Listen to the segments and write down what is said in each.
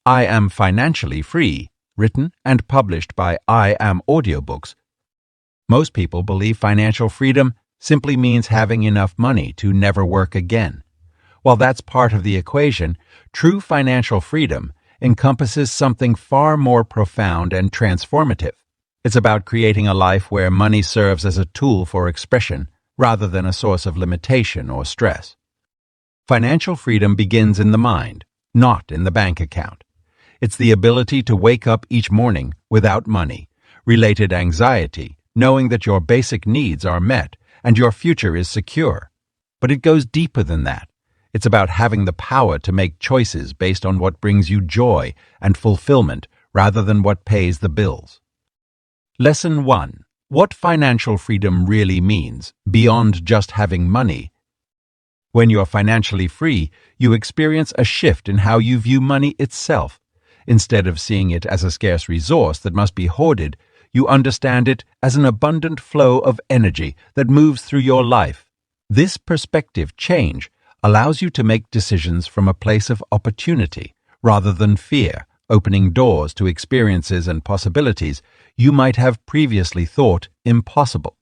I Am Financially Free, written and published by I Am Audiobooks. Most people believe financial freedom simply means having enough money to never work again. While that's part of the equation, true financial freedom encompasses something far more profound and transformative. It's about creating a life where money serves as a tool for expression rather than a source of limitation or stress. Financial freedom begins in the mind, not in the bank account. It's the ability to wake up each morning without money, related anxiety, knowing that your basic needs are met and your future is secure. But it goes deeper than that. It's about having the power to make choices based on what brings you joy and fulfillment rather than what pays the bills. Lesson 1. What financial freedom really means, beyond just having money. When you're financially free, you experience a shift in how you view money itself. Instead of seeing it as a scarce resource that must be hoarded, you understand it as an abundant flow of energy that moves through your life. This perspective change allows you to make decisions from a place of opportunity rather than fear, opening doors to experiences and possibilities you might have previously thought impossible.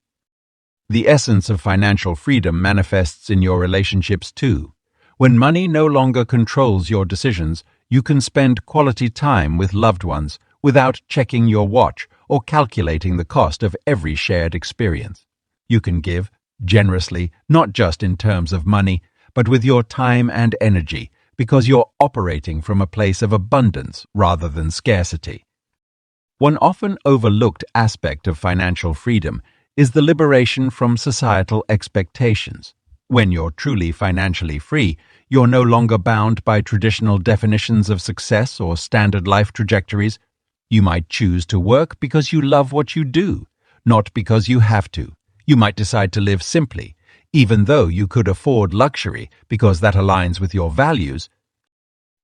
The essence of financial freedom manifests in your relationships too. When money no longer controls your decisions, you can spend quality time with loved ones without checking your watch or calculating the cost of every shared experience. You can give generously, not just in terms of money, but with your time and energy, because you're operating from a place of abundance rather than scarcity. One often overlooked aspect of financial freedom is the liberation from societal expectations. When you're truly financially free, you're no longer bound by traditional definitions of success or standard life trajectories. You might choose to work because you love what you do, not because you have to. You might decide to live simply, even though you could afford luxury because that aligns with your values.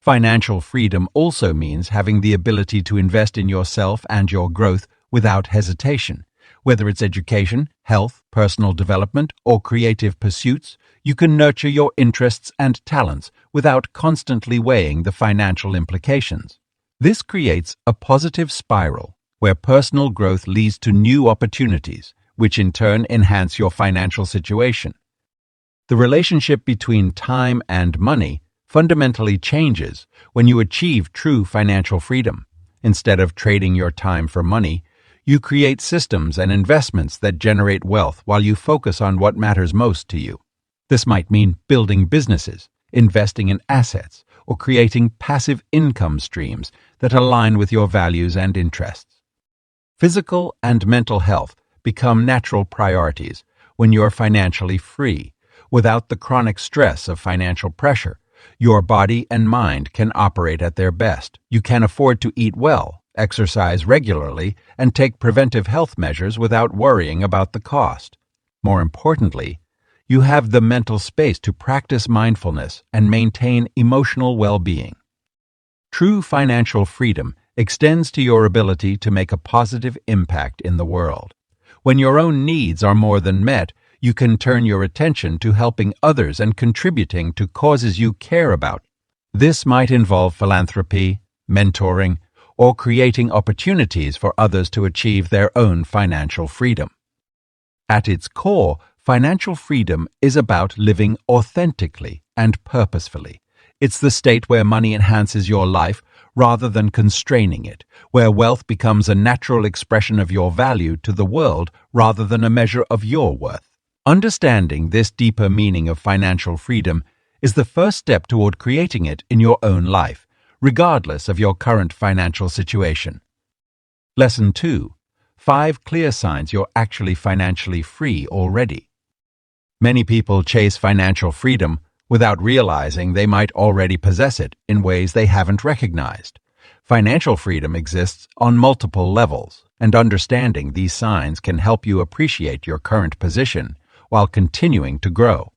Financial freedom also means having the ability to invest in yourself and your growth without hesitation. Whether it's education, health, personal development, or creative pursuits, you can nurture your interests and talents without constantly weighing the financial implications. This creates a positive spiral where personal growth leads to new opportunities, which in turn enhance your financial situation. The relationship between time and money fundamentally changes when you achieve true financial freedom. Instead of trading your time for money, you create systems and investments that generate wealth while you focus on what matters most to you. This might mean building businesses, investing in assets, or creating passive income streams that align with your values and interests. Physical and mental health become natural priorities when you're financially free. Without the chronic stress of financial pressure, your body and mind can operate at their best. You can afford to eat well, exercise regularly, and take preventive health measures without worrying about the cost. More importantly, you have the mental space to practice mindfulness and maintain emotional well-being. True financial freedom extends to your ability to make a positive impact in the world. When your own needs are more than met, you can turn your attention to helping others and contributing to causes you care about. This might involve philanthropy, mentoring, or creating opportunities for others to achieve their own financial freedom. At its core, financial freedom is about living authentically and purposefully. It's the state where money enhances your life rather than constraining it, where wealth becomes a natural expression of your value to the world rather than a measure of your worth. Understanding this deeper meaning of financial freedom is the first step toward creating it in your own life, regardless of your current financial situation. Lesson 2. 5 clear signs you're actually financially free already. Many people chase financial freedom without realizing they might already possess it in ways they haven't recognized. Financial freedom exists on multiple levels, and understanding these signs can help you appreciate your current position while continuing to grow.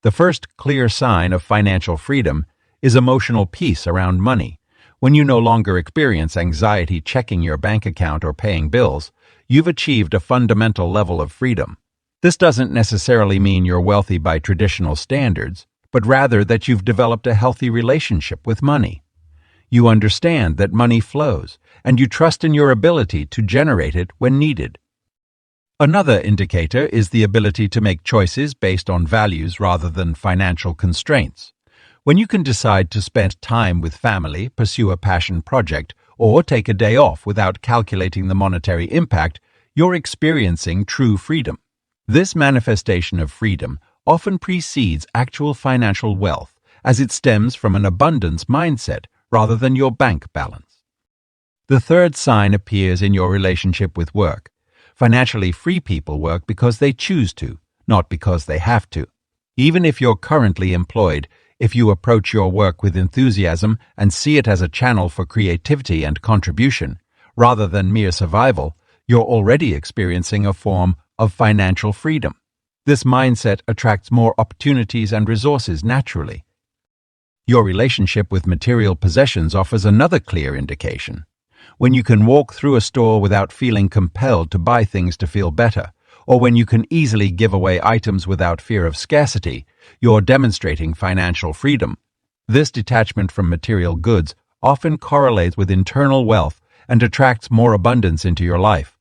The first clear sign of financial freedom is emotional peace around money. When you no longer experience anxiety checking your bank account or paying bills, you've achieved a fundamental level of freedom. This doesn't necessarily mean you're wealthy by traditional standards, but rather that you've developed a healthy relationship with money. You understand that money flows, and you trust in your ability to generate it when needed. Another indicator is the ability to make choices based on values rather than financial constraints. When you can decide to spend time with family, pursue a passion project, or take a day off without calculating the monetary impact, you're experiencing true freedom. This manifestation of freedom often precedes actual financial wealth, as it stems from an abundance mindset rather than your bank balance. The third sign appears in your relationship with work. Financially free people work because they choose to, not because they have to. Even if you're currently employed, if you approach your work with enthusiasm and see it as a channel for creativity and contribution, rather than mere survival, you're already experiencing a form of financial freedom. This mindset attracts more opportunities and resources naturally. Your relationship with material possessions offers another clear indication. When you can walk through a store without feeling compelled to buy things to feel better, or when you can easily give away items without fear of scarcity, you're demonstrating financial freedom. This detachment from material goods often correlates with internal wealth and attracts more abundance into your life.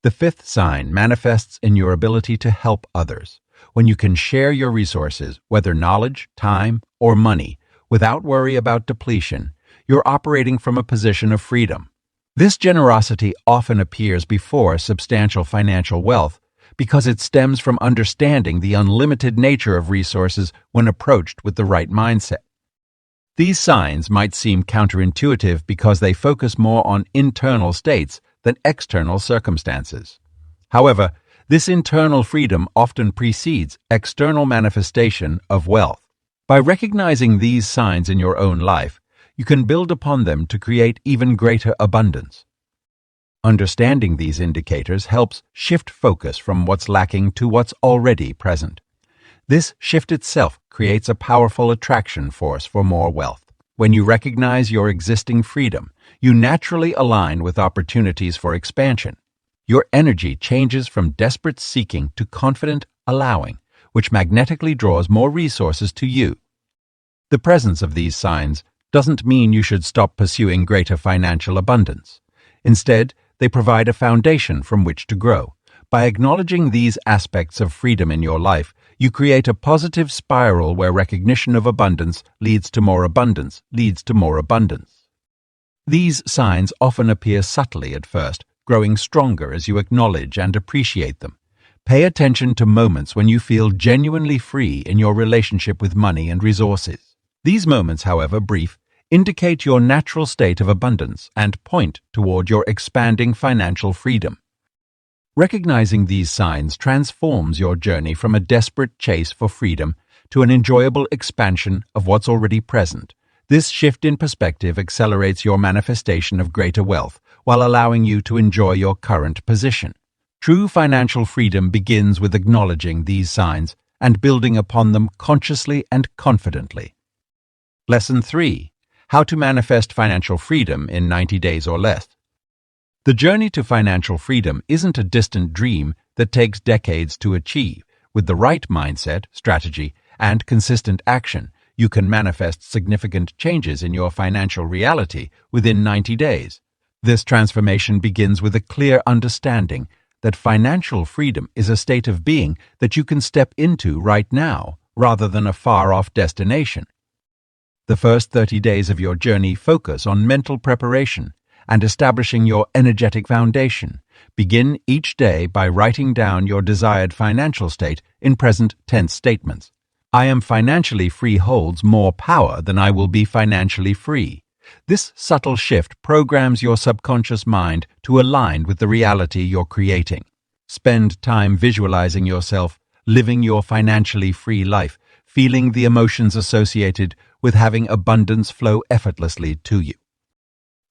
The fifth sign manifests in your ability to help others. When you can share your resources, whether knowledge, time, or money, without worry about depletion, you're operating from a position of freedom. This generosity often appears before substantial financial wealth because it stems from understanding the unlimited nature of resources when approached with the right mindset. These signs might seem counterintuitive because they focus more on internal states than external circumstances. However, this internal freedom often precedes external manifestation of wealth. By recognizing these signs in your own life, you can build upon them to create even greater abundance. Understanding these indicators helps shift focus from what's lacking to what's already present. This shift itself creates a powerful attraction force for more wealth. When you recognize your existing freedom, you naturally align with opportunities for expansion. Your energy changes from desperate seeking to confident allowing, which magnetically draws more resources to you. The presence of these signs doesn't mean you should stop pursuing greater financial abundance. Instead, they provide a foundation from which to grow. By acknowledging these aspects of freedom in your life, you create a positive spiral where recognition of abundance leads to more abundance, leads to more abundance. These signs often appear subtly at first, growing stronger as you acknowledge and appreciate them. Pay attention to moments when you feel genuinely free in your relationship with money and resources. These moments, however brief, indicate your natural state of abundance and point toward your expanding financial freedom. Recognizing these signs transforms your journey from a desperate chase for freedom to an enjoyable expansion of what's already present. This shift in perspective accelerates your manifestation of greater wealth while allowing you to enjoy your current position. True financial freedom begins with acknowledging these signs and building upon them consciously and confidently. Lesson 3. How to manifest financial freedom in 90 days or less. The journey to financial freedom isn't a distant dream that takes decades to achieve. With the right mindset, strategy, and consistent action, you can manifest significant changes in your financial reality within 90 days. This transformation begins with a clear understanding that financial freedom is a state of being that you can step into right now, rather than a far-off destination. The first 30 days of your journey focus on mental preparation and establishing your energetic foundation. Begin each day by writing down your desired financial state in present tense statements. I am financially free holds more power than I will be financially free. This subtle shift programs your subconscious mind to align with the reality you're creating. Spend time visualizing yourself living your financially free life, feeling the emotions associated with having abundance flow effortlessly to you.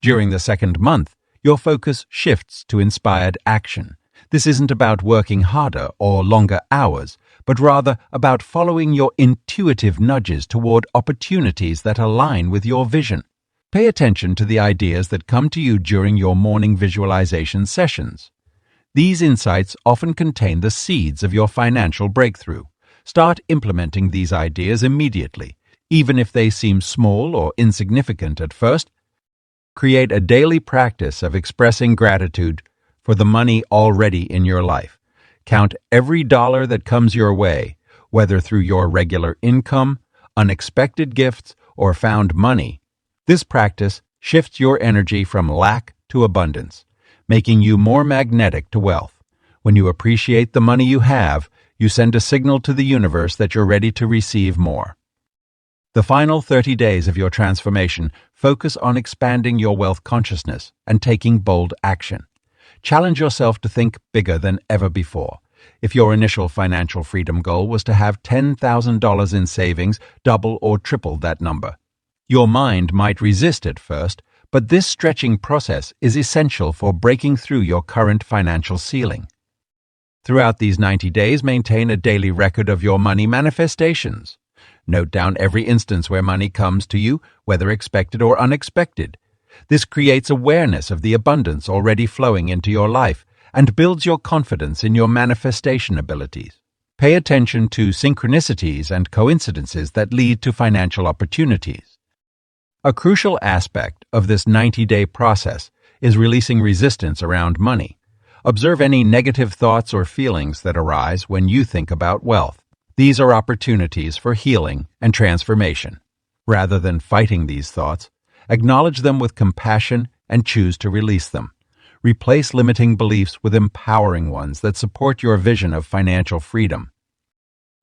During the second month, your focus shifts to inspired action. This isn't about working harder or longer hours, but rather about following your intuitive nudges toward opportunities that align with your vision. Pay attention to the ideas that come to you during your morning visualization sessions. These insights often contain the seeds of your financial breakthrough. Start implementing these ideas immediately. even if they seem small or insignificant at first. Create a daily practice of expressing gratitude for the money already in your life. Count every dollar that comes your way, whether through your regular income, unexpected gifts, or found money. This practice shifts your energy from lack to abundance, making you more magnetic to wealth. When you appreciate the money you have, you send a signal to the universe that you're ready to receive more. The final 30 days of your transformation focus on expanding your wealth consciousness and taking bold action. Challenge yourself to think bigger than ever before. If your initial financial freedom goal was to have $10,000 in savings, double or triple that number. Your mind might resist at first, but this stretching process is essential for breaking through your current financial ceiling. Throughout these 90 days, maintain a daily record of your money manifestations. Note down every instance where money comes to you, whether expected or unexpected. This creates awareness of the abundance already flowing into your life and builds your confidence in your manifestation abilities. Pay attention to synchronicities and coincidences that lead to financial opportunities. A crucial aspect of this 90-day process is releasing resistance around money. Observe any negative thoughts or feelings that arise when you think about wealth. These are opportunities for healing and transformation. Rather than fighting these thoughts, acknowledge them with compassion and choose to release them. Replace limiting beliefs with empowering ones that support your vision of financial freedom.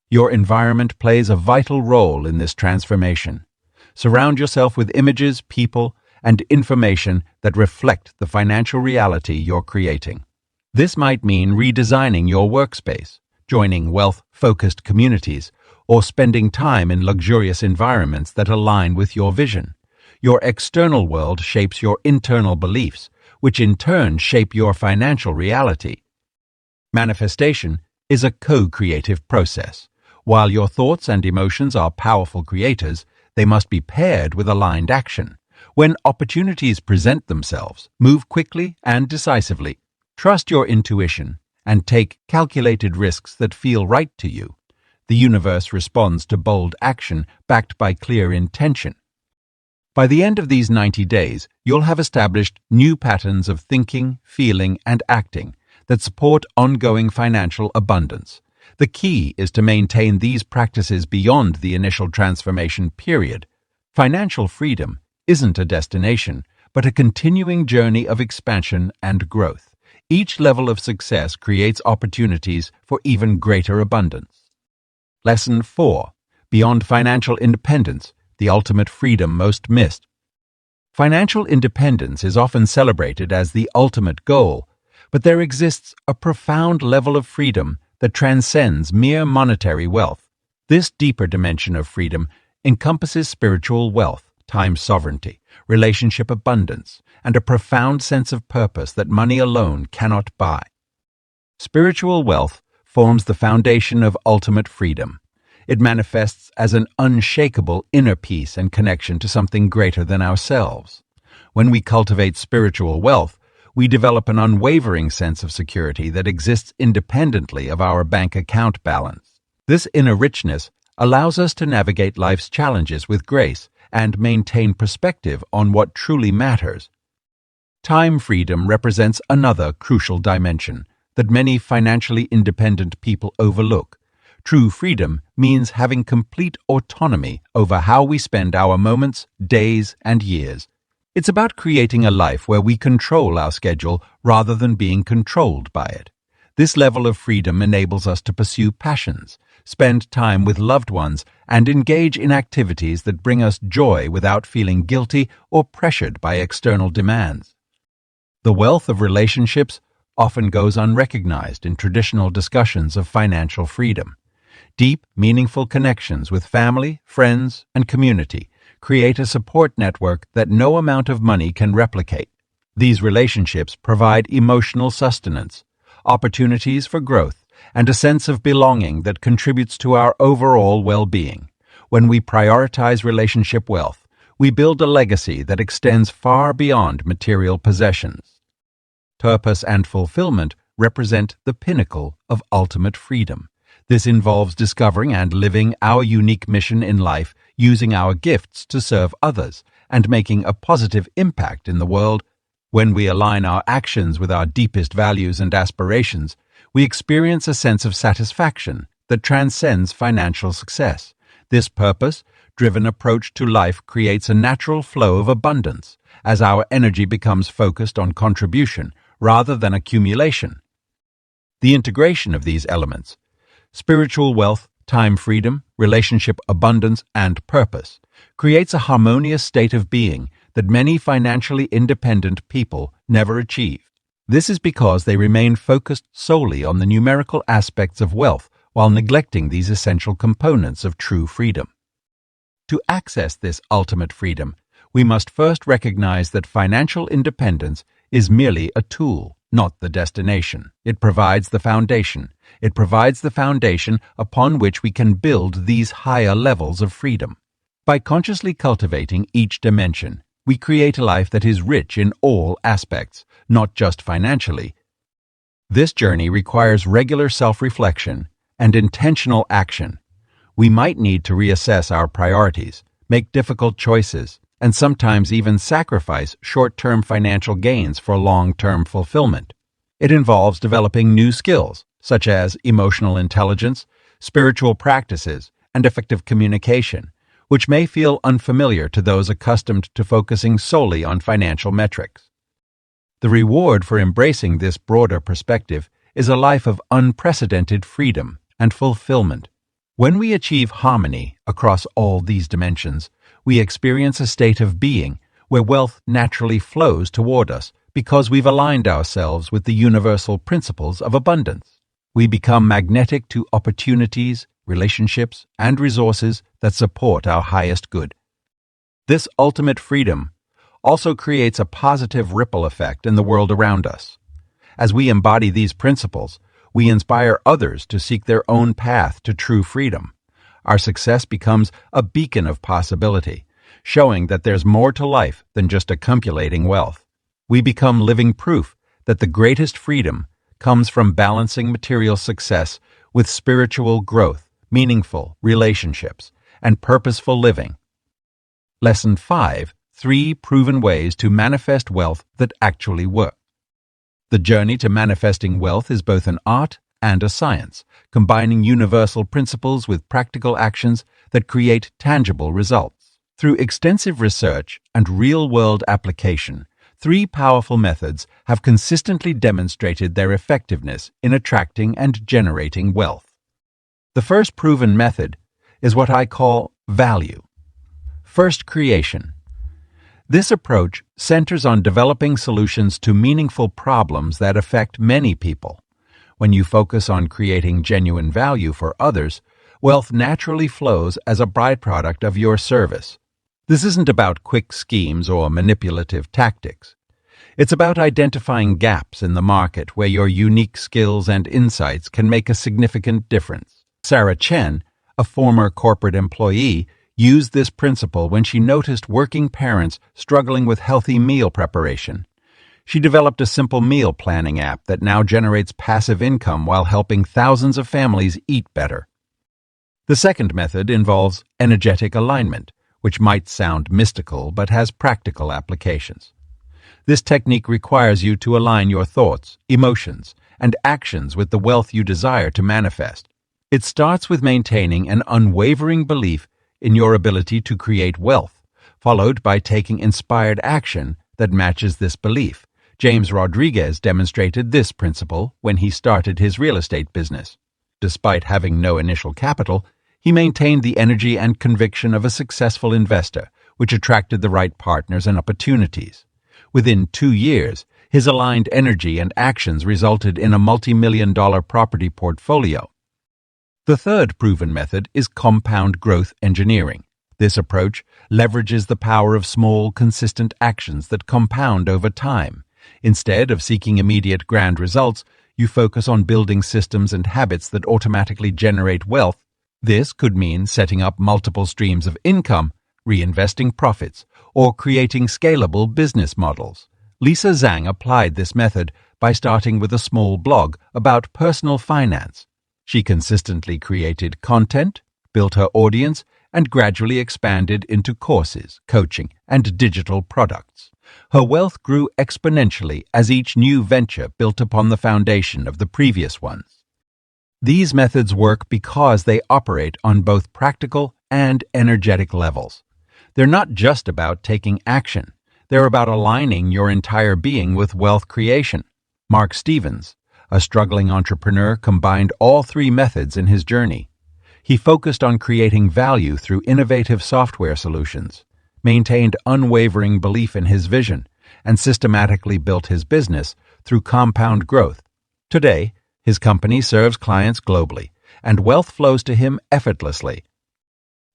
Your environment plays a vital role in this transformation. Surround yourself with images, people, and information that reflect the financial reality you're creating. This might mean redesigning your workspace, joining wealth-focused communities, or spending time in luxurious environments that align with your vision. Your external world shapes your internal beliefs, which in turn shape your financial reality. Manifestation is a co-creative process. While your thoughts and emotions are powerful creators, they must be paired with aligned action. When opportunities present themselves, move quickly and decisively. Trust your intuition and take calculated risks that feel right to you. The universe responds to bold action backed by clear intention. By the end of these 90 days, you'll have established new patterns of thinking, feeling, and acting that support ongoing financial abundance. The key is to maintain these practices beyond the initial transformation period. Financial freedom isn't a destination, but a continuing journey of expansion and growth. Each level of success creates opportunities for even greater abundance. Lesson 4. Beyond financial independence, the ultimate freedom most missed. Financial independence is often celebrated as the ultimate goal, but there exists a profound level of freedom that transcends mere monetary wealth. This deeper dimension of freedom encompasses spiritual wealth, time sovereignty, relationship abundance, and a profound sense of purpose that money alone cannot buy. Spiritual wealth forms the foundation of ultimate freedom. It manifests as an unshakable inner peace and connection to something greater than ourselves. When we cultivate spiritual wealth, we develop an unwavering sense of security that exists independently of our bank account balance. This inner richness allows us to navigate life's challenges with grace and maintain perspective on what truly matters. Time freedom represents another crucial dimension that many financially independent people overlook. True freedom means having complete autonomy over how we spend our moments, days, and years. It's about creating a life where we control our schedule rather than being controlled by it. This level of freedom enables us to pursue passions, spend time with loved ones, and engage in activities that bring us joy without feeling guilty or pressured by external demands. The wealth of relationships often goes unrecognized in traditional discussions of financial freedom. Deep, meaningful connections with family, friends, and community create a support network that no amount of money can replicate. These relationships provide emotional sustenance, opportunities for growth, and a sense of belonging that contributes to our overall well-being. When we prioritize relationship wealth, we build a legacy that extends far beyond material possessions. Purpose and fulfillment represent the pinnacle of ultimate freedom. This involves discovering and living our unique mission in life, using our gifts to serve others, and making a positive impact in the world. When we align our actions with our deepest values and aspirations, we experience a sense of satisfaction that transcends financial success. This purpose-driven approach to life creates a natural flow of abundance, as our energy becomes focused on contribution rather than accumulation. The integration of these elements, spiritual wealth, time freedom, relationship abundance, and purpose, creates a harmonious state of being that many financially independent people never achieve. This is because they remain focused solely on the numerical aspects of wealth while neglecting these essential components of true freedom. To access this ultimate freedom, we must first recognize that financial independence is merely a tool, not the destination. It provides the foundation. It provides the foundation upon which we can build these higher levels of freedom. By consciously cultivating each dimension, we create a life that is rich in all aspects, not just financially. This journey requires regular self-reflection and intentional action. We might need to reassess our priorities, make difficult choices, and sometimes even sacrifice short-term financial gains for long-term fulfillment. It involves developing new skills, such as emotional intelligence, spiritual practices, and effective communication, which may feel unfamiliar to those accustomed to focusing solely on financial metrics. The reward for embracing this broader perspective is a life of unprecedented freedom and fulfillment. When we achieve harmony across all these dimensions, we experience a state of being where wealth naturally flows toward us because we've aligned ourselves with the universal principles of abundance. We become magnetic to opportunities, relationships, and resources that support our highest good. This ultimate freedom also creates a positive ripple effect in the world around us. As we embody these principles, we inspire others to seek their own path to true freedom. Our success becomes a beacon of possibility, showing that there's more to life than just accumulating wealth. We become living proof that the greatest freedom comes from balancing material success with spiritual growth, meaningful relationships, and purposeful living. Lesson 5: 3 proven ways to manifest wealth that actually work. The journey to manifesting wealth is both an art and a science, combining universal principles with practical actions that create tangible results. Through extensive research and real-world application, 3 powerful methods have consistently demonstrated their effectiveness in attracting and generating wealth. The first proven method is what I call value. First, creation. This approach centers on developing solutions to meaningful problems that affect many people. When you focus on creating genuine value for others, wealth naturally flows as a byproduct of your service. This isn't about quick schemes or manipulative tactics. It's about identifying gaps in the market where your unique skills and insights can make a significant difference. Sarah Chen, a former corporate employee, used this principle when she noticed working parents struggling with healthy meal preparation. She developed a simple meal planning app that now generates passive income while helping thousands of families eat better. The second method involves energetic alignment, which might sound mystical but has practical applications. This technique requires you to align your thoughts, emotions, and actions with the wealth you desire to manifest. It starts with maintaining an unwavering belief in your ability to create wealth, followed by taking inspired action that matches this belief. James Rodriguez demonstrated this principle when he started his real estate business. Despite having no initial capital, he maintained the energy and conviction of a successful investor, which attracted the right partners and opportunities. Within 2 years, his aligned energy and actions resulted in a multi-million-dollar property portfolio. The third proven method is compound growth engineering. This approach leverages the power of small, consistent actions that compound over time. Instead of seeking immediate grand results, you focus on building systems and habits that automatically generate wealth. This could mean setting up multiple streams of income, reinvesting profits, or creating scalable business models. Lisa Zhang applied this method by starting with a small blog about personal finance. She consistently created content, built her audience, and gradually expanded into courses, coaching, and digital products. Her wealth grew exponentially as each new venture built upon the foundation of the previous ones. These methods work because they operate on both practical and energetic levels. They're not just about taking action. They're about aligning your entire being with wealth creation. Mark Stevens, a struggling entrepreneur, combined all three methods in his journey. He focused on creating value through innovative software solutions, maintained unwavering belief in his vision, and systematically built his business through compound growth. Today, his company serves clients globally, and wealth flows to him effortlessly.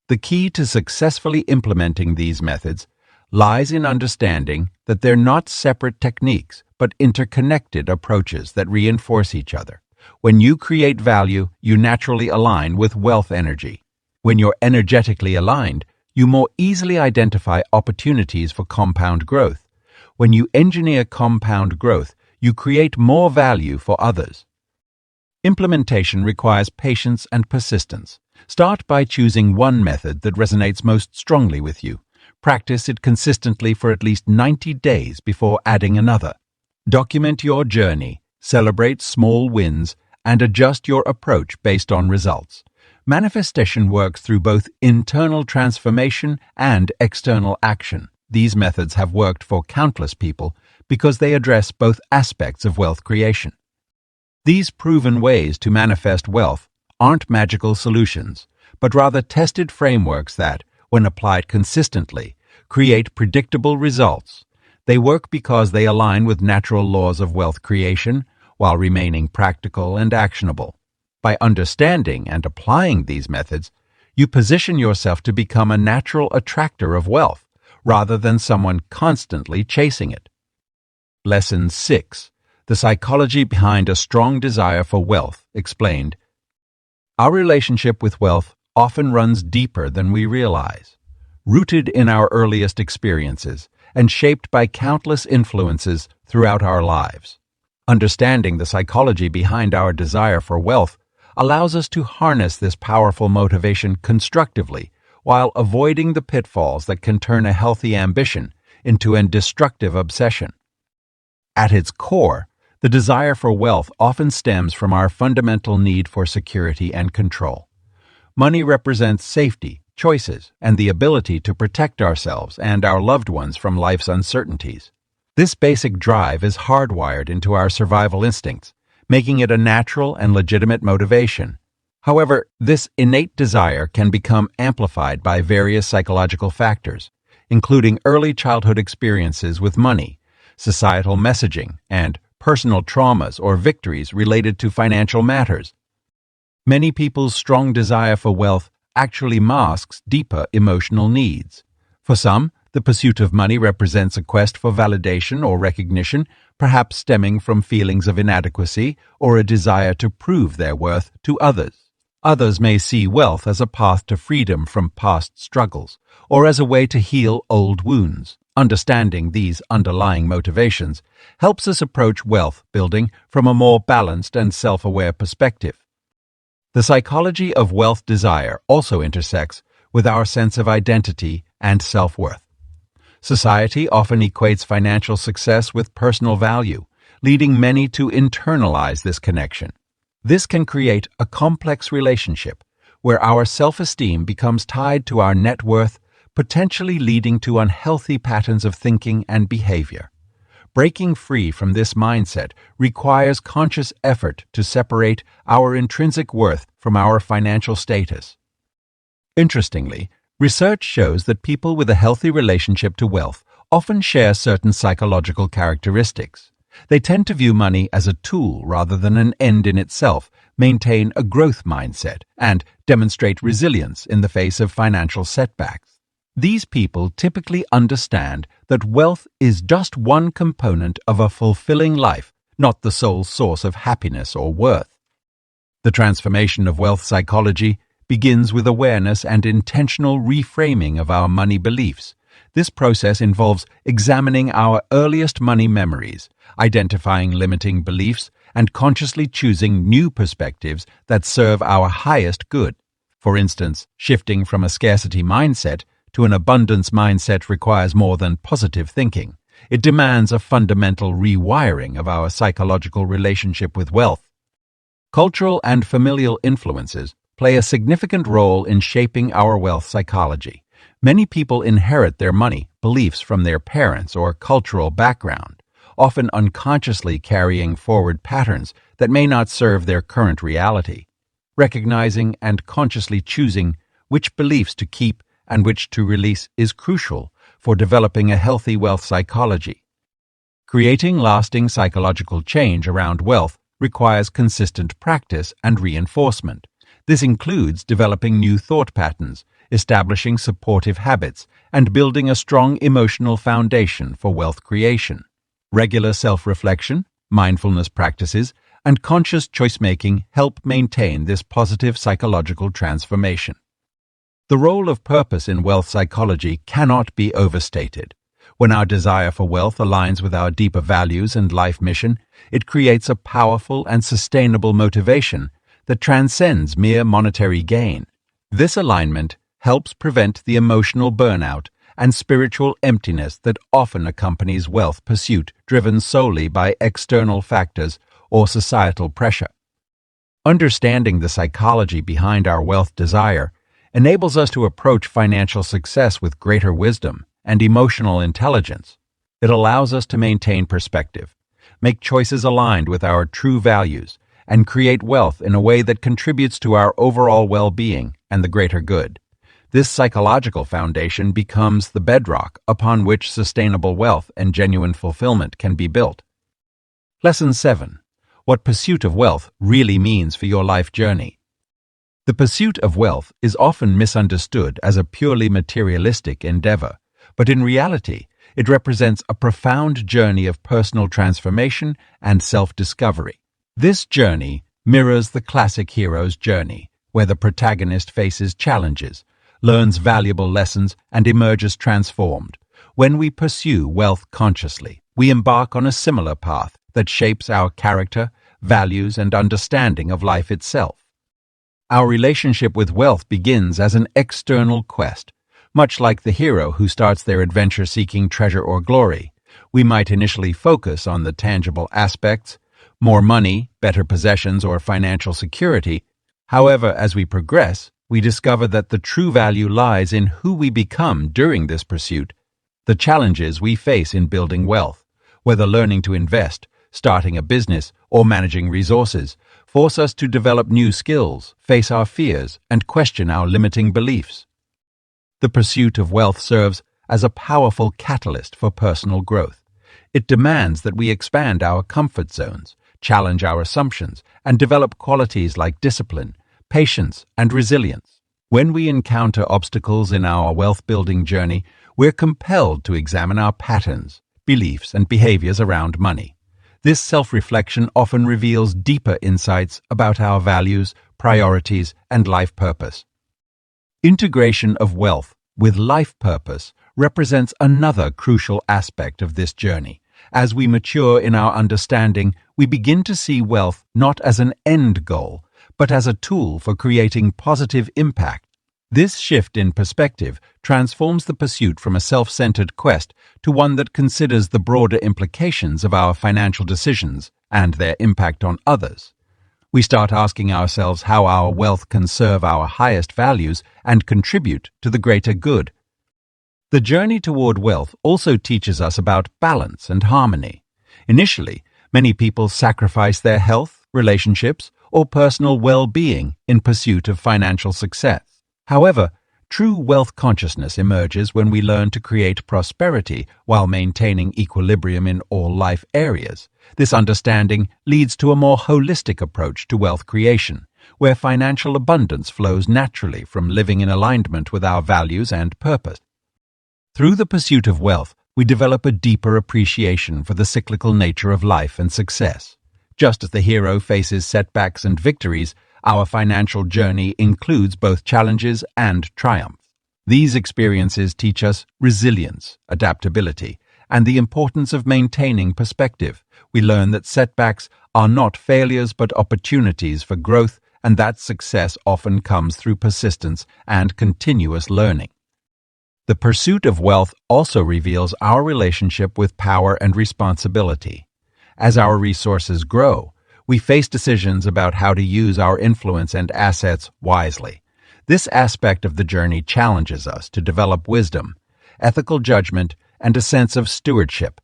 The key to successfully implementing these methods lies in understanding that they're not separate techniques, but interconnected approaches that reinforce each other. When you create value, you naturally align with wealth energy. When you're energetically aligned, you more easily identify opportunities for compound growth. When you engineer compound growth, you create more value for others. Implementation requires patience and persistence. Start by choosing one method that resonates most strongly with you. Practice it consistently for at least 90 days before adding another. Document your journey, celebrate small wins, and adjust your approach based on results. Manifestation works through both internal transformation and external action. These methods have worked for countless people because they address both aspects of wealth creation. These proven ways to manifest wealth aren't magical solutions, but rather tested frameworks that, when applied consistently, create predictable results. They work because they align with natural laws of wealth creation while remaining practical and actionable. By understanding and applying these methods, you position yourself to become a natural attractor of wealth rather than someone constantly chasing it. Lesson 6. The psychology behind a strong desire for wealth explained. Our relationship with wealth often runs deeper than we realize. Rooted in our earliest experiences and shaped by countless influences throughout our lives. Understanding the psychology behind our desire for wealth allows us to harness this powerful motivation constructively while avoiding the pitfalls that can turn a healthy ambition into a destructive obsession. At its core, the desire for wealth often stems from our fundamental need for security and control. Money represents safety, choices, and the ability to protect ourselves and our loved ones from life's uncertainties. This basic drive is hardwired into our survival instincts, making it a natural and legitimate motivation. However, this innate desire can become amplified by various psychological factors, including early childhood experiences with money, societal messaging, and personal traumas or victories related to financial matters. Many people's strong desire for wealth actually masks deeper emotional needs. For some, the pursuit of money represents a quest for validation or recognition, perhaps stemming from feelings of inadequacy or a desire to prove their worth to others. Others may see wealth as a path to freedom from past struggles, or as a way to heal old wounds. Understanding these underlying motivations helps us approach wealth building from a more balanced and self-aware perspective. The psychology of wealth desire also intersects with our sense of identity and self-worth. Society often equates financial success with personal value, leading many to internalize this connection. This can create a complex relationship where our self-esteem becomes tied to our net worth, potentially leading to unhealthy patterns of thinking and behavior. Breaking free from this mindset requires conscious effort to separate our intrinsic worth from our financial status. Interestingly, research shows that people with a healthy relationship to wealth often share certain psychological characteristics. They tend to view money as a tool rather than an end in itself, maintain a growth mindset, and demonstrate resilience in the face of financial setbacks. These people typically understand that wealth is just one component of a fulfilling life, not the sole source of happiness or worth. The transformation of wealth psychology begins with awareness and intentional reframing of our money beliefs. This process involves examining our earliest money memories, identifying limiting beliefs, and consciously choosing new perspectives that serve our highest good. For instance, shifting from a scarcity mindset to an abundance mindset requires more than positive thinking. It demands a fundamental rewiring of our psychological relationship with wealth. Cultural and familial influences play a significant role in shaping our wealth psychology. Many people inherit their money beliefs from their parents or cultural background, often unconsciously carrying forward patterns that may not serve their current reality. Recognizing and consciously choosing which beliefs to keep and which to release is crucial for developing a healthy wealth psychology. Creating lasting psychological change around wealth requires consistent practice and reinforcement. This includes developing new thought patterns, establishing supportive habits, and building a strong emotional foundation for wealth creation. Regular self-reflection, mindfulness practices, and conscious choice-making help maintain this positive psychological transformation. The role of purpose in wealth psychology cannot be overstated. When our desire for wealth aligns with our deeper values and life mission, it creates a powerful and sustainable motivation that transcends mere monetary gain. This alignment helps prevent the emotional burnout and spiritual emptiness that often accompanies wealth pursuit driven solely by external factors or societal pressure. Understanding the psychology behind our wealth desire enables us to approach financial success with greater wisdom and emotional intelligence. It allows us to maintain perspective, make choices aligned with our true values, and create wealth in a way that contributes to our overall well-being and the greater good. This psychological foundation becomes the bedrock upon which sustainable wealth and genuine fulfillment can be built. Lesson 7. What pursuit of wealth really means for your life journey. The pursuit of wealth is often misunderstood as a purely materialistic endeavor, but in reality, it represents a profound journey of personal transformation and self-discovery. This journey mirrors the classic hero's journey, where the protagonist faces challenges, learns valuable lessons, and emerges transformed. When we pursue wealth consciously, we embark on a similar path that shapes our character, values, and understanding of life itself. Our relationship with wealth begins as an external quest. Much like the hero who starts their adventure seeking treasure or glory, we might initially focus on the tangible aspects, more money, better possessions, or financial security. However, as we progress, we discover that the true value lies in who we become during this pursuit. The challenges we face in building wealth, whether learning to invest, starting a business, or managing resources, force us to develop new skills, face our fears, and question our limiting beliefs. The pursuit of wealth serves as a powerful catalyst for personal growth. It demands that we expand our comfort zones, challenge our assumptions, and develop qualities like discipline, patience, and resilience. When we encounter obstacles in our wealth-building journey, we're compelled to examine our patterns, beliefs, and behaviors around money. This self-reflection often reveals deeper insights about our values, priorities, and life purpose. Integration of wealth with life purpose represents another crucial aspect of this journey. As we mature in our understanding, we begin to see wealth not as an end goal, but as a tool for creating positive impact. This shift in perspective transforms the pursuit from a self-centered quest to one that considers the broader implications of our financial decisions and their impact on others. We start asking ourselves how our wealth can serve our highest values and contribute to the greater good. The journey toward wealth also teaches us about balance and harmony. Initially, many people sacrifice their health, relationships, or personal well-being in pursuit of financial success. However, true wealth consciousness emerges when we learn to create prosperity while maintaining equilibrium in all life areas. This understanding leads to a more holistic approach to wealth creation, where financial abundance flows naturally from living in alignment with our values and purpose. Through the pursuit of wealth, we develop a deeper appreciation for the cyclical nature of life and success. Just as the hero faces setbacks and victories, our financial journey includes both challenges and triumphs. These experiences teach us resilience, adaptability, and the importance of maintaining perspective. We learn that setbacks are not failures but opportunities for growth and that success often comes through persistence and continuous learning. The pursuit of wealth also reveals our relationship with power and responsibility. As our resources grow, we face decisions about how to use our influence and assets wisely. This aspect of the journey challenges us to develop wisdom, ethical judgment, and a sense of stewardship.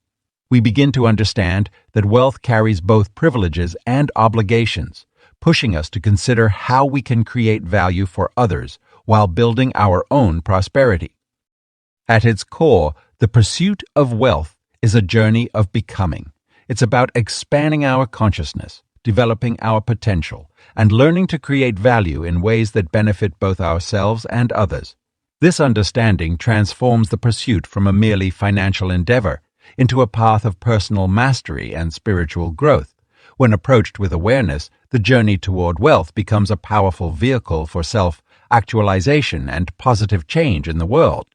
We begin to understand that wealth carries both privileges and obligations, pushing us to consider how we can create value for others while building our own prosperity. At its core, the pursuit of wealth is a journey of becoming. It's about expanding our consciousness, developing our potential, and learning to create value in ways that benefit both ourselves and others. This understanding transforms the pursuit from a merely financial endeavor into a path of personal mastery and spiritual growth. When approached with awareness, the journey toward wealth becomes a powerful vehicle for self-actualization and positive change in the world.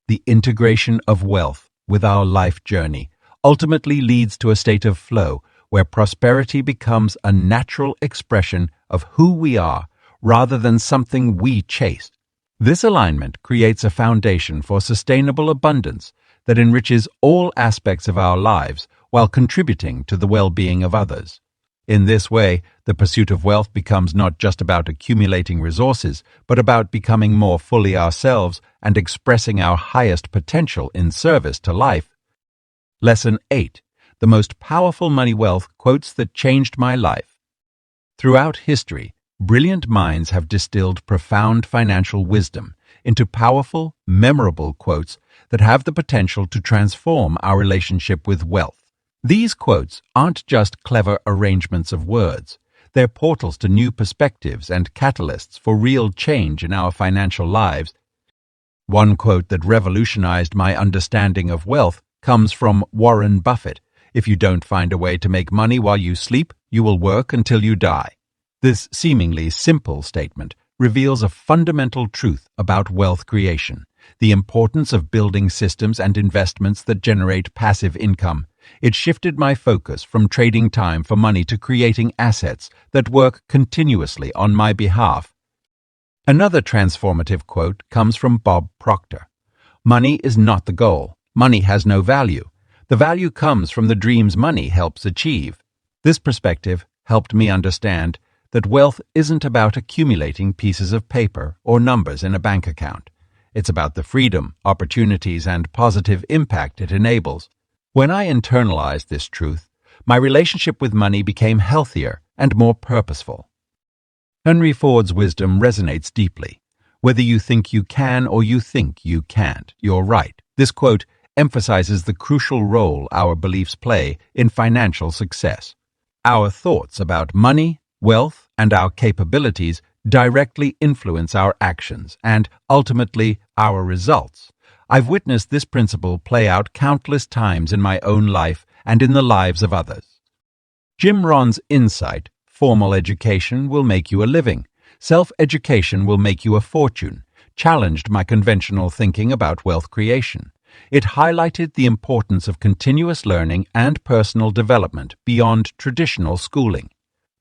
The integration of wealth with our life journey ultimately leads to a state of flow where prosperity becomes a natural expression of who we are rather than something we chase. This alignment creates a foundation for sustainable abundance that enriches all aspects of our lives while contributing to the well-being of others. In this way, the pursuit of wealth becomes not just about accumulating resources, but about becoming more fully ourselves and expressing our highest potential in service to life. Lesson 8. The most powerful money wealth quotes that changed my life. Throughout history, brilliant minds have distilled profound financial wisdom into powerful, memorable quotes that have the potential to transform our relationship with wealth. These quotes aren't just clever arrangements of words. They're portals to new perspectives and catalysts for real change in our financial lives. One quote that revolutionized my understanding of wealth comes from Warren Buffett. If you don't find a way to make money while you sleep, you will work until you die. This seemingly simple statement reveals a fundamental truth about wealth creation, the importance of building systems and investments that generate passive income. It shifted my focus from trading time for money to creating assets that work continuously on my behalf. Another transformative quote comes from Bob Proctor. Money is not the goal. Money has no value. The value comes from the dreams money helps achieve. This perspective helped me understand that wealth isn't about accumulating pieces of paper or numbers in a bank account. It's about the freedom, opportunities, and positive impact it enables. When I internalized this truth, my relationship with money became healthier and more purposeful. Henry Ford's wisdom resonates deeply. Whether you think you can or you think you can't, you're right. This quote emphasizes the crucial role our beliefs play in financial success. Our thoughts about money, wealth, and our capabilities directly influence our actions and, ultimately, our results. I've witnessed this principle play out countless times in my own life and in the lives of others. Jim Rohn's insight, formal education will make you a living, self-education will make you a fortune, challenged my conventional thinking about wealth creation. It highlighted the importance of continuous learning and personal development beyond traditional schooling.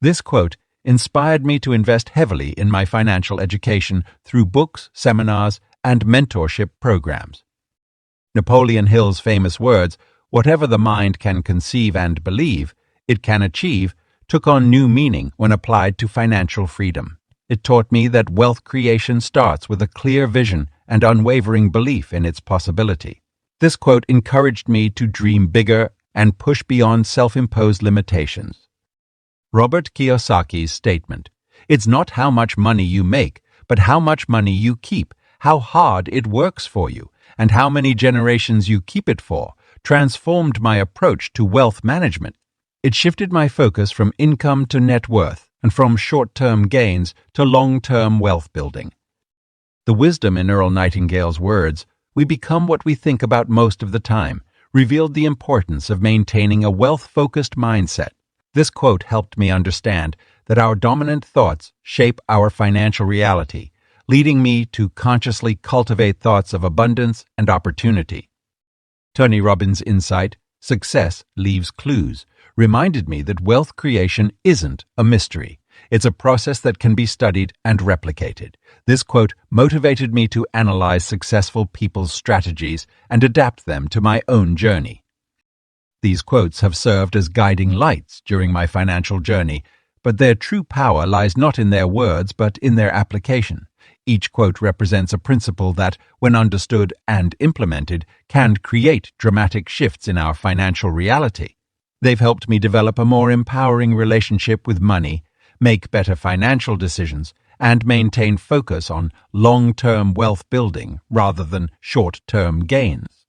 This quote inspired me to invest heavily in my financial education through books, seminars, and mentorship programs. Napoleon Hill's famous words, "Whatever the mind can conceive and believe, it can achieve," took on new meaning when applied to financial freedom. It taught me that wealth creation starts with a clear vision and unwavering belief in its possibility. This quote encouraged me to dream bigger and push beyond self-imposed limitations. Robert Kiyosaki's statement, "It's not how much money you make, but how much money you keep, how hard it works for you, and how many generations you keep it for," transformed my approach to wealth management. It shifted my focus from income to net worth and from short-term gains to long-term wealth building. The wisdom in Earl Nightingale's words, "We become what we think about most of the time," revealed the importance of maintaining a wealth-focused mindset. This quote helped me understand that our dominant thoughts shape our financial reality, leading me to consciously cultivate thoughts of abundance and opportunity. Tony Robbins' insight, "Success leaves clues," reminded me that wealth creation isn't a mystery. It's a process that can be studied and replicated. This quote motivated me to analyze successful people's strategies and adapt them to my own journey. These quotes have served as guiding lights during my financial journey, but their true power lies not in their words but in their application. Each quote represents a principle that, when understood and implemented, can create dramatic shifts in our financial reality. They've helped me develop a more empowering relationship with money, make better financial decisions, and maintain focus on long-term wealth building rather than short-term gains.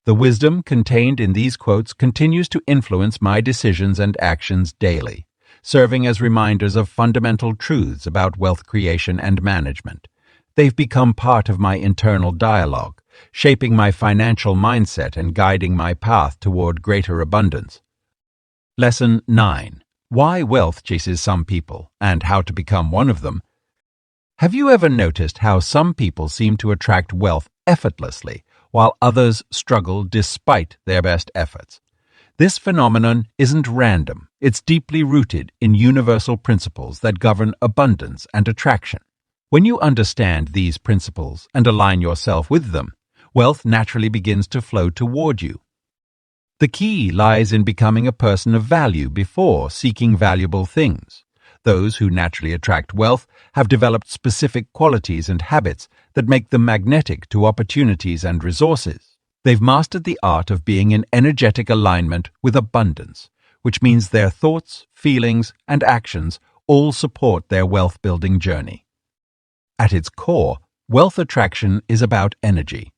The wisdom contained in these quotes continues to influence my decisions and actions daily, serving as reminders of fundamental truths about wealth creation and management. They've become part of my internal dialogue, shaping my financial mindset and guiding my path toward greater abundance. Lesson 9. Why wealth chases some people, and how to become one of them. Have you ever noticed how some people seem to attract wealth effortlessly, while others struggle despite their best efforts? This phenomenon isn't random. It's deeply rooted in universal principles that govern abundance and attraction. When you understand these principles and align yourself with them, wealth naturally begins to flow toward you. The key lies in becoming a person of value before seeking valuable things. Those who naturally attract wealth have developed specific qualities and habits that make them magnetic to opportunities and resources. They've mastered the art of being in energetic alignment with abundance, which means their thoughts, feelings, and actions all support their wealth-building journey. At its core, wealth attraction is about energy.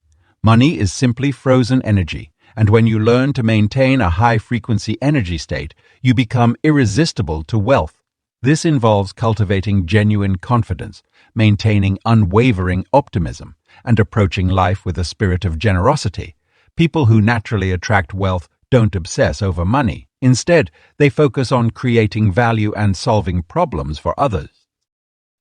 Money is simply frozen energy, and when you learn to maintain a high-frequency energy state, you become irresistible to wealth. This involves cultivating genuine confidence, maintaining unwavering optimism, and approaching life with a spirit of generosity. People who naturally attract wealth don't obsess over money. Instead, they focus on creating value and solving problems for others.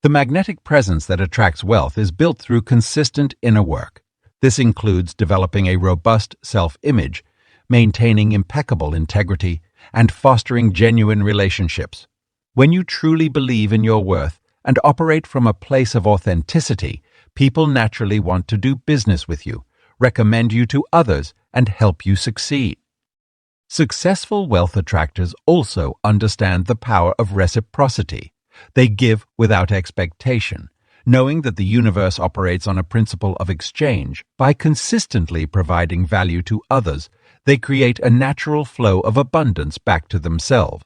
The magnetic presence that attracts wealth is built through consistent inner work. This includes developing a robust self-image, maintaining impeccable integrity, and fostering genuine relationships. When you truly believe in your worth and operate from a place of authenticity, people naturally want to do business with you, recommend you to others, and help you succeed. Successful wealth attractors also understand the power of reciprocity. They give without expectation, knowing that the universe operates on a principle of exchange. By consistently providing value to others, they create a natural flow of abundance back to themselves.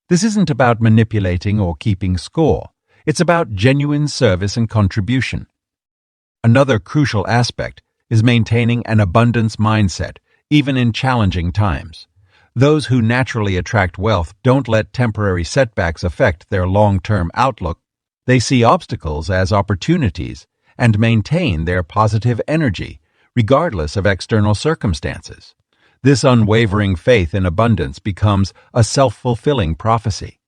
This isn't about manipulating or keeping score. It's about genuine service and contribution. Another crucial aspect is maintaining an abundance mindset, even in challenging times. Those who naturally attract wealth don't let temporary setbacks affect their long-term outlook. They see obstacles as opportunities and maintain their positive energy, regardless of external circumstances. This unwavering faith in abundance becomes a self-fulfilling prophecy.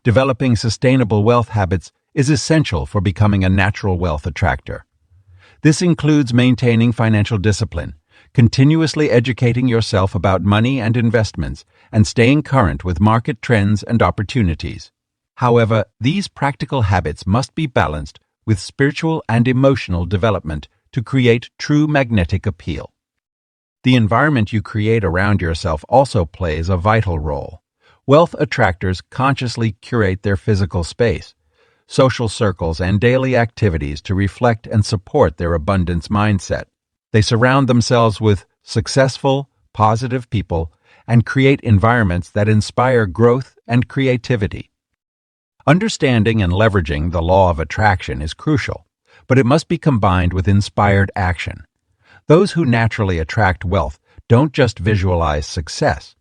Developing sustainable wealth habits is essential for becoming a natural wealth attractor. This includes maintaining financial discipline, continuously educating yourself about money and investments, and staying current with market trends and opportunities. However, these practical habits must be balanced with spiritual and emotional development to create true magnetic appeal. The environment you create around yourself also plays a vital role. Wealth attractors consciously curate their physical space, social circles, and daily activities to reflect and support their abundance mindset. They surround themselves with successful, positive people and create environments that inspire growth and creativity. Understanding and leveraging the law of attraction is crucial, but it must be combined with inspired action. Those who naturally attract wealth don't just visualize success.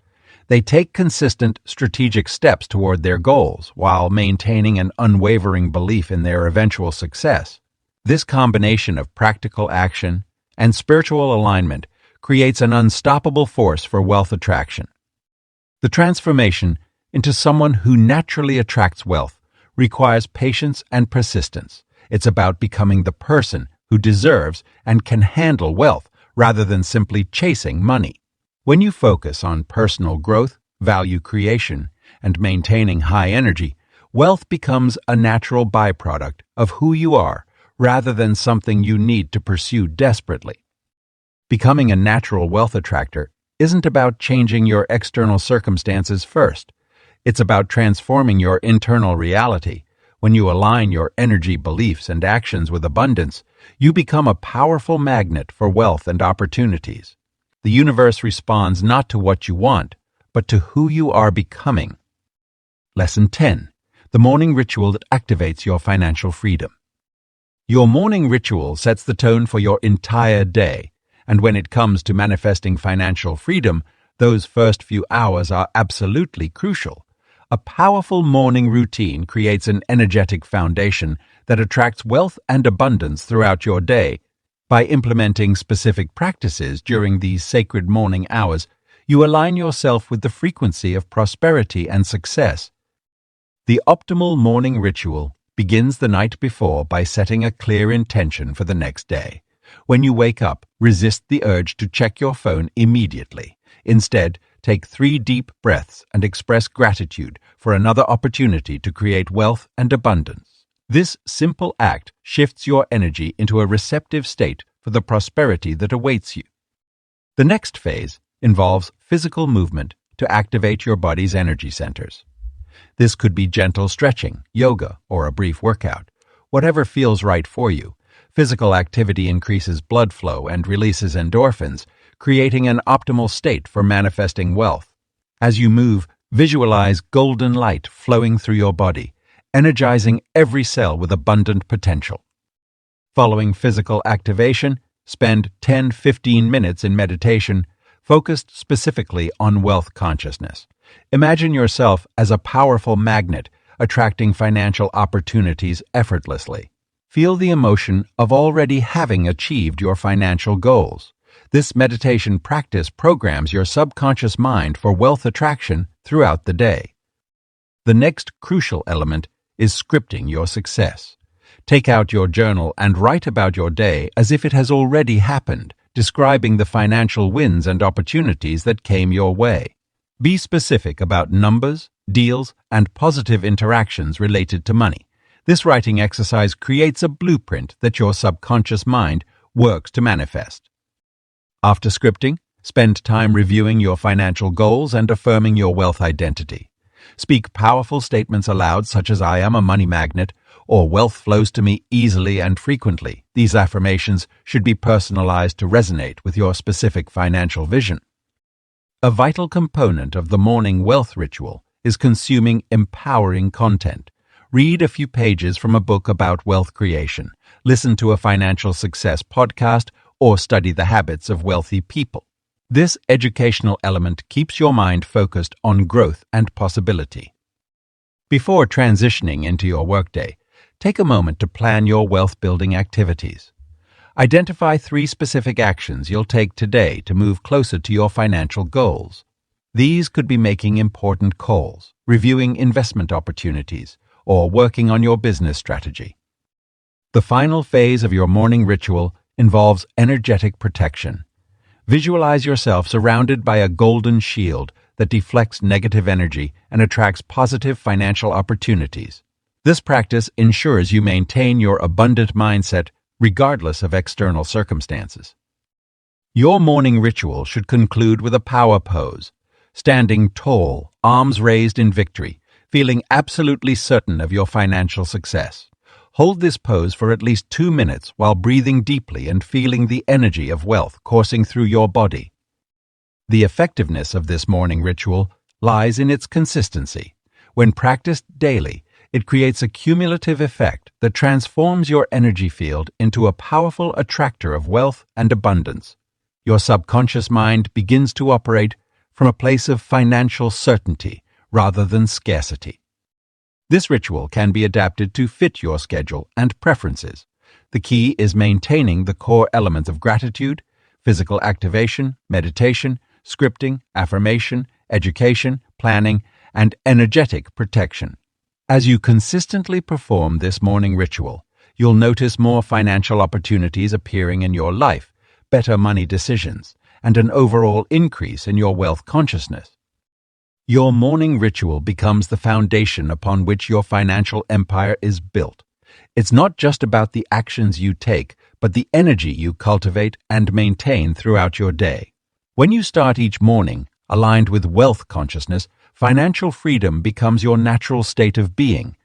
They take consistent, strategic steps toward their goals while maintaining an unwavering belief in their eventual success. This combination of practical action and spiritual alignment creates an unstoppable force for wealth attraction. The transformation into someone who naturally attracts wealth requires patience and persistence. It's about becoming the person who deserves and can handle wealth rather than simply chasing money. When you focus on personal growth, value creation, and maintaining high energy, Wealth becomes a natural byproduct of who you are rather than something you need to pursue desperately. Becoming a natural wealth attractor isn't about changing your external circumstances first. It's about transforming your internal reality. When you align your energy, beliefs, and actions with abundance, you become a powerful magnet for wealth and opportunities. The universe responds not to what you want, but to who you are becoming. Lesson 10. The morning ritual that activates your financial freedom. Your morning ritual sets the tone for your entire day, and when it comes to manifesting financial freedom, those first few hours are absolutely crucial. A powerful morning routine creates an energetic foundation that attracts wealth and abundance throughout your day. By implementing specific practices during these sacred morning hours, you align yourself with the frequency of prosperity and success. The optimal morning ritual begins the night before by setting a clear intention for the next day. When you wake up, resist the urge to check your phone immediately. Instead, take 3 deep breaths and express gratitude for another opportunity to create wealth and abundance. This simple act shifts your energy into a receptive state for the prosperity that awaits you. The next phase involves physical movement to activate your body's energy centers. This could be gentle stretching, yoga, or a brief workout. Whatever feels right for you. Physical activity increases blood flow and releases endorphins, creating an optimal state for manifesting wealth. As you move, visualize golden light flowing through your body, energizing every cell with abundant potential. Following physical activation, spend 10-15 minutes in meditation, focused specifically on wealth consciousness. Imagine yourself as a powerful magnet, attracting financial opportunities effortlessly. Feel the emotion of already having achieved your financial goals. This meditation practice programs your subconscious mind for wealth attraction throughout the day. The next crucial element is scripting your success. Take out your journal and write about your day as if it has already happened, describing the financial wins and opportunities that came your way. Be specific about numbers, deals, and positive interactions related to money. This writing exercise creates a blueprint that your subconscious mind works to manifest. After scripting, spend time reviewing your financial goals and affirming your wealth identity. Speak powerful statements aloud such as "I am a money magnet" or "wealth flows to me easily and frequently." These affirmations should be personalized to resonate with your specific financial vision. A vital component of the morning wealth ritual is consuming empowering content. Read a few pages from a book about wealth creation, listen to a financial success podcast, or study the habits of wealthy people. This educational element keeps your mind focused on growth and possibility. Before transitioning into your workday, take a moment to plan your wealth-building activities. Identify 3 specific actions you'll take today to move closer to your financial goals. These could be making important calls, reviewing investment opportunities, or working on your business strategy. The final phase of your morning ritual involves energetic protection. Visualize yourself surrounded by a golden shield that deflects negative energy and attracts positive financial opportunities. This practice ensures you maintain your abundant mindset regardless of external circumstances. Your morning ritual should conclude with a power pose, standing tall, arms raised in victory, feeling absolutely certain of your financial success. Hold this pose for at least 2 minutes while breathing deeply and feeling the energy of wealth coursing through your body. The effectiveness of this morning ritual lies in its consistency. When practiced daily, it creates a cumulative effect that transforms your energy field into a powerful attractor of wealth and abundance. Your subconscious mind begins to operate from a place of financial certainty rather than scarcity. This ritual can be adapted to fit your schedule and preferences. The key is maintaining the core elements of gratitude, physical activation, meditation, scripting, affirmation, education, planning, and energetic protection. As you consistently perform this morning ritual, you'll notice more financial opportunities appearing in your life, better money decisions, and an overall increase in your wealth consciousness. Your morning ritual becomes the foundation upon which your financial empire is built. It's not just about the actions you take, but the energy you cultivate and maintain throughout your day. When you start each morning, aligned with wealth consciousness, financial freedom becomes your natural state of being,